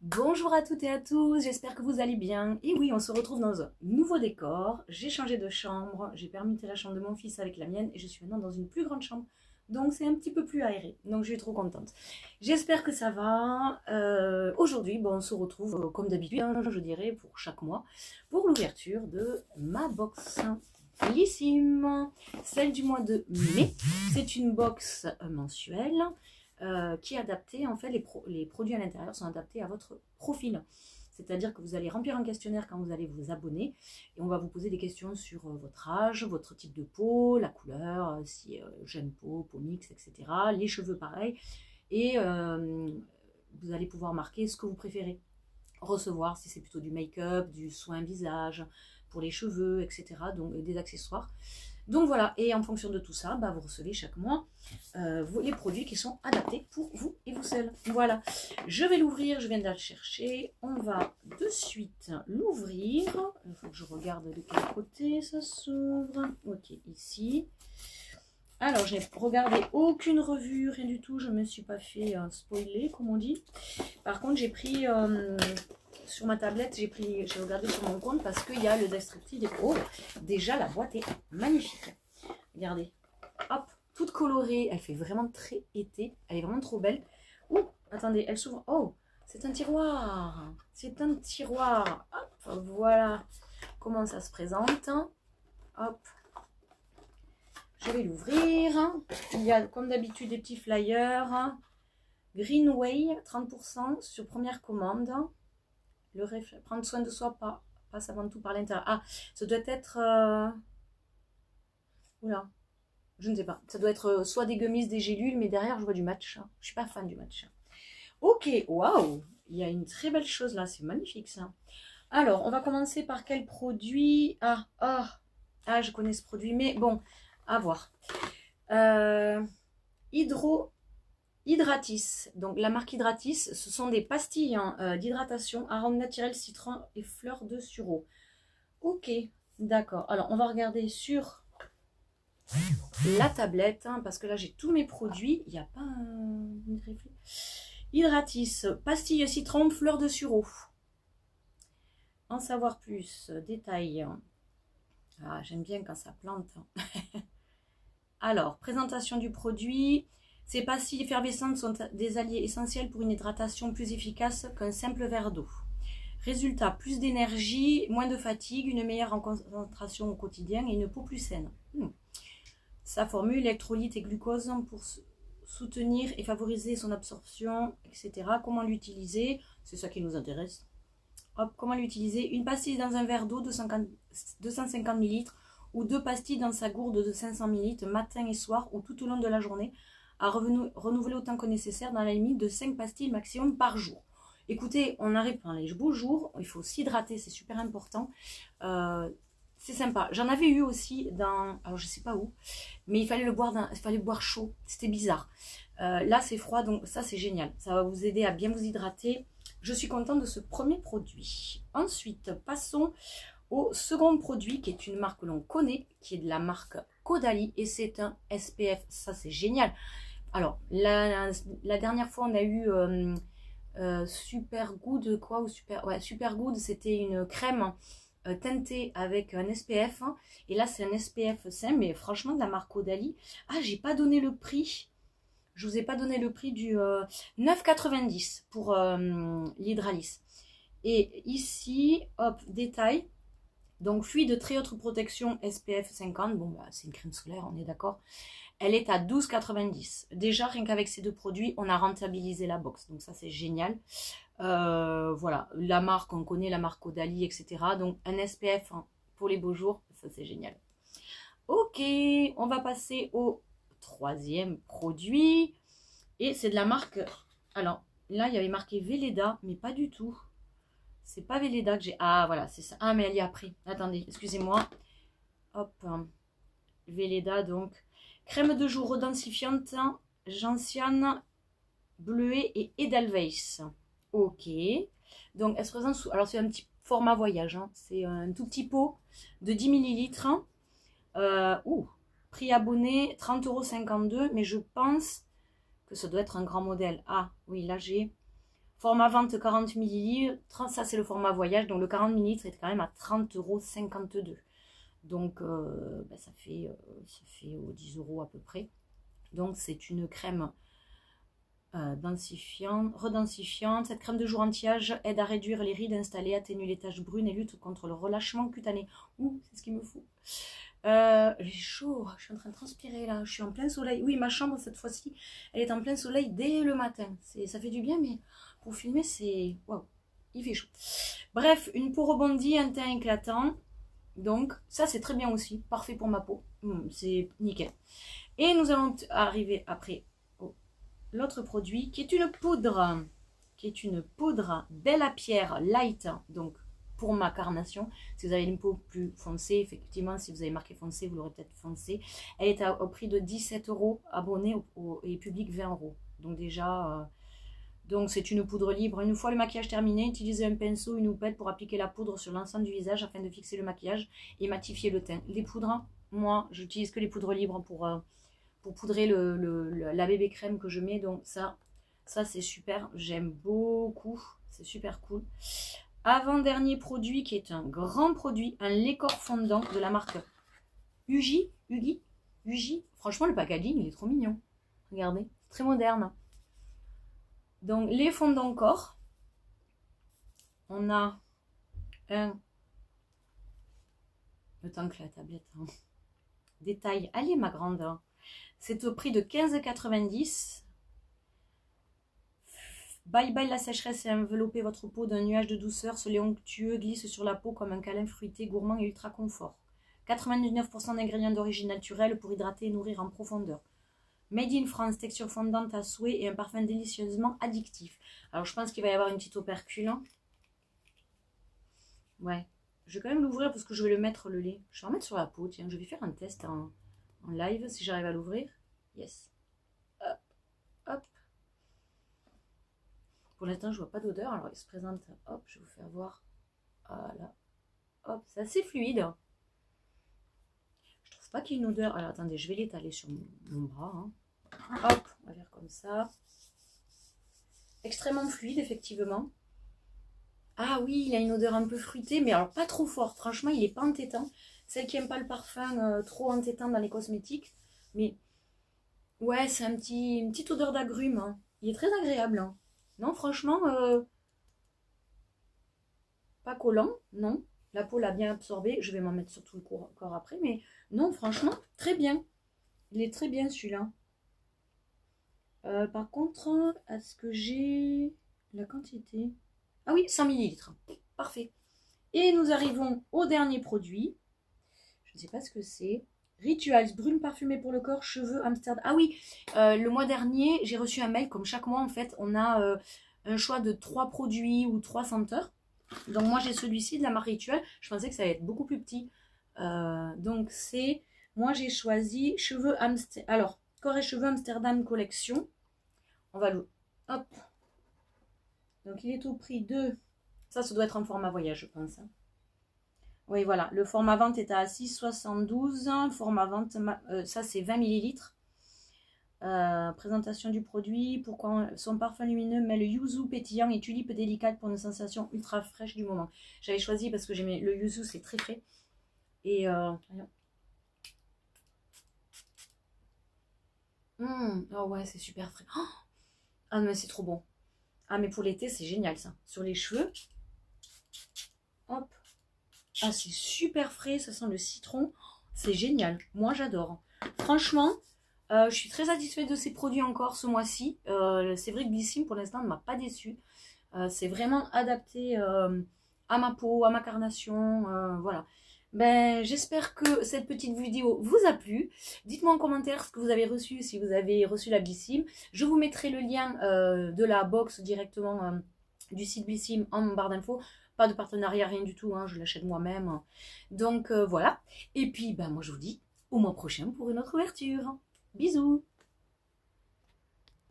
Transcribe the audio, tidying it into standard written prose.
Bonjour à toutes et à tous, j'espère que vous allez bien. Et oui, on se retrouve dans un nouveau décor. J'ai changé de chambre, j'ai permuté la chambre de mon fils avec la mienne et je suis maintenant dans une plus grande chambre. Donc c'est un petit peu plus aéré, donc je suis trop contente. J'espère que ça va. Aujourd'hui, on se retrouve comme d'habitude, je dirais, pour chaque mois, pour l'ouverture de ma box Lissime, celle du mois de mai. C'est une box mensuelle. Qui est adapté, en fait, les produits à l'intérieur sont adaptés à votre profil. C'est-à-dire que vous allez remplir un questionnaire quand vous allez vous abonner et on va vous poser des questions sur votre âge, votre type de peau, la couleur, si jeune peau, peau mixte, etc. Les cheveux pareil. Et vous allez pouvoir marquer ce que vous préférez recevoir, si c'est plutôt du make-up, du soin visage, pour les cheveux, etc. Donc des accessoires. Donc voilà, et en fonction de tout ça, vous recevez chaque mois les produits qui sont adaptés pour vous et vous seul. Voilà, je vais l'ouvrir, je viens de la chercher. On va de suite l'ouvrir. Il faut que je regarde de quel côté ça s'ouvre. Ok, ici. Alors, je n'ai regardé aucune revue, rien du tout. Je ne me suis pas fait spoiler, comme on dit. Par contre, j'ai pris... sur ma tablette, j'ai regardé sur mon compte parce qu'il y a le descriptif des... Oh, déjà la boîte est magnifique. Regardez, hop, toute colorée. Elle fait vraiment très été. Elle est vraiment trop belle. Ouh, attendez, elle s'ouvre. Oh, c'est un tiroir. C'est un tiroir. Hop, voilà comment ça se présente. Hop, je vais l'ouvrir. Il y a comme d'habitude des petits flyers. Greenway, 30% sur première commande. Prendre soin de soi passe avant tout par l'intérieur. Ah, ça doit être... Oula, je ne sais pas. Ça doit être soit des gummies, des gélules, mais derrière, je vois du matcha. Je suis pas fan du matcha. Ok, waouh, il y a une très belle chose là. C'est magnifique, ça. Alors, on va commencer par quel produit? Je connais ce produit, mais bon, à voir. Hydratis, donc la marque Hydratis, ce sont des pastilles d'hydratation, arôme naturel, citron et fleurs de sureau. Ok, d'accord. Alors, on va regarder sur la tablette, parce que là, j'ai tous mes produits. Il n'y a pas une réflexion. Hydratis, pastilles citron, fleurs de sureau. En savoir plus, détails. Ah, j'aime bien quand ça plante. Alors, présentation du produit. Ces pastilles effervescentes sont des alliés essentiels pour une hydratation plus efficace qu'un simple verre d'eau. Résultat, plus d'énergie, moins de fatigue, une meilleure concentration au quotidien et une peau plus saine. Sa formule, électrolytes et glucose pour soutenir et favoriser son absorption, etc. Comment l'utiliser? C'est ça qui nous intéresse. Hop, comment l'utiliser? Une pastille dans un verre d'eau de 250 ml ou 2 pastilles dans sa gourde de 500 ml matin et soir ou tout au long de la journée, à renouveler autant que nécessaire dans la limite de 5 pastilles maximum par jour. Écoutez, on arrive pendant les beaux jours, il faut s'hydrater, c'est super important. C'est sympa. J'en avais eu aussi dans, alors je sais pas où, mais il fallait boire chaud, c'était bizarre. Là c'est froid, donc ça c'est génial. Ça va vous aider à bien vous hydrater. Je suis contente de ce premier produit. Ensuite, passons au second produit qui est une marque que l'on connaît, qui est de la marque Caudalie et c'est un SPF. Ça c'est génial. Alors, la dernière fois, on a eu Super Good, quoi, ou Super Good, c'était une crème teintée avec un SPF. Et là, c'est un SPF sain, mais franchement, de la marque Caudalie. Ah, j'ai pas donné le prix. Je vous ai pas donné le prix du 9,90 pour l'Hydralis. Et ici, hop, détail. Donc, fluide de très haute protection SPF 50. Bon, c'est une crème solaire, on est d'accord. Elle est à 12,90. Déjà, rien qu'avec ces deux produits, on a rentabilisé la box. Donc ça, c'est génial. Voilà, la marque, on connaît la marque Caudalie, etc. Donc un SPF pour les beaux jours, ça c'est génial. Ok, on va passer au troisième produit. Et c'est de la marque... Alors, là, il y avait marqué Velleda, mais pas du tout. C'est pas Velleda que j'ai... Ah, voilà, c'est ça. Ah, mais elle y a pris. Attendez, excusez-moi. Hop. Velleda, donc... Crème de jour redensifiante, gentiane, bleuée et Edelweiss. Ok. Donc, elle se présente sous... Alors, c'est un petit format voyage. C'est un tout petit pot de 10 ml. Prix abonné, 30,52 €. Mais je pense que ça doit être un grand modèle. Ah, oui, là, j'ai Format vente 40 ml, ça c'est le format voyage, donc le 40 ml est quand même à 30,52 €. Donc ça fait 10 € à peu près. Donc c'est une crème redensifiante. Cette crème de jour anti-âge aide à réduire les rides installées, atténue les taches brunes et lutte contre le relâchement cutané. Ouh, c'est ce qu'il me faut. J'ai chaud, je suis en train de transpirer là, je suis en plein soleil. Oui, ma chambre cette fois-ci, elle est en plein soleil dès le matin. Ça fait du bien, mais pour filmer, c'est... Waouh, il fait chaud. Bref, une peau rebondie, un teint éclatant. Donc, ça c'est très bien aussi, parfait pour ma peau. C'est nickel. Et nous allons arriver après l'autre produit qui est une poudre. Belle à pierre light, donc pour ma carnation. Si vous avez une peau plus foncée, effectivement, si vous avez marqué foncé, vous l'aurez peut-être foncé. Elle est au prix de 17 €, abonné et public 20 €. Donc déjà, donc c'est une poudre libre. Une fois le maquillage terminé, utilisez un pinceau, une houppette pour appliquer la poudre sur l'ensemble du visage afin de fixer le maquillage et matifier le teint. Les poudres, moi, j'utilise que les poudres libres pour poudrer la bébé crème que je mets. Donc ça c'est super, j'aime beaucoup, c'est super cool. Avant-dernier produit qui est un grand produit, un lait corps fondant de la marque Ugi. Franchement le packaging il est trop mignon, regardez, très moderne. Donc lait fondant corps, on a un, le temps que la tablette détaille, allez ma grande, c'est au prix de 15,90 €. Bye bye la sécheresse et enveloppez votre peau d'un nuage de douceur. Ce lait onctueux glisse sur la peau comme un câlin fruité, gourmand et ultra confort. 99% d'ingrédients d'origine naturelle pour hydrater et nourrir en profondeur. Made in France, texture fondante à souhait et un parfum délicieusement addictif. Alors je pense qu'il va y avoir une petite opercule. Ouais, je vais quand même l'ouvrir parce que je vais le mettre le lait. Je vais en mettre sur la peau, tiens, je vais faire un test en live si j'arrive à l'ouvrir. Yes. Hop, hop. Pour l'instant, je vois pas d'odeur. Alors, il se présente. Hop, je vais vous faire voir. Voilà. Hop, c'est assez fluide. Je trouve pas qu'il y ait une odeur. Alors, attendez, je vais l'étaler sur mon bras. Hein. Hop, on va faire comme ça. Extrêmement fluide, effectivement. Ah oui, il a une odeur un peu fruitée, mais alors pas trop forte. Franchement, il est pas entêtant. Celle qui aime pas le parfum trop entêtant dans les cosmétiques. Mais ouais, c'est une petite odeur d'agrumes. Hein. Il est très agréable. Hein. Non, franchement, pas collant, non. La peau l'a bien absorbé. Je vais m'en mettre sur tout le corps après. Mais non, franchement, très bien. Il est très bien celui-là. Par contre, est-ce que j'ai la quantité? Ah oui, 100 ml. Parfait. Et nous arrivons au dernier produit. Je ne sais pas ce que c'est. Rituals, brune parfumée pour le corps, cheveux Amsterdam. Ah oui, le mois dernier, j'ai reçu un mail. Comme chaque mois, en fait, on a un choix de 3 produits ou 3 senteurs. Donc moi, j'ai celui-ci de la marque Ritual. Je pensais que ça allait être beaucoup plus petit. Donc c'est... Moi, j'ai choisi cheveux Amsterdam. Alors, corps et cheveux Amsterdam collection. On va le... Hop. Donc, il est au prix de... Ça doit être un format voyage, je pense. Hein. Oui, voilà. Le format vente est à 6,72. Format vente, ça, c'est 20 ml. Présentation du produit. Pourquoi son parfum lumineux mêle yuzu pétillant et tulipe délicate pour une sensation ultra fraîche du moment. J'avais choisi parce que j'aimais le yuzu, c'est très frais. Et... oh ouais, c'est super frais. Oh ah mais c'est trop bon. Ah mais pour l'été, c'est génial ça. Sur les cheveux. Hop. Ah, c'est super frais, ça sent le citron. C'est génial. Moi, j'adore. Franchement, je suis très satisfaite de ces produits encore ce mois-ci. C'est vrai que Blissim, pour l'instant, ne m'a pas déçue. C'est vraiment adapté à ma peau, à ma carnation. Voilà. Ben, j'espère que cette petite vidéo vous a plu. Dites-moi en commentaire ce que vous avez reçu, si vous avez reçu la Blissim. Je vous mettrai le lien de la box directement du site Blissim en barre d'infos. Pas de partenariat, rien du tout, hein, je l'achète moi-même. Donc voilà. Et puis, ben, moi je vous dis au mois prochain pour une autre ouverture. Bisous!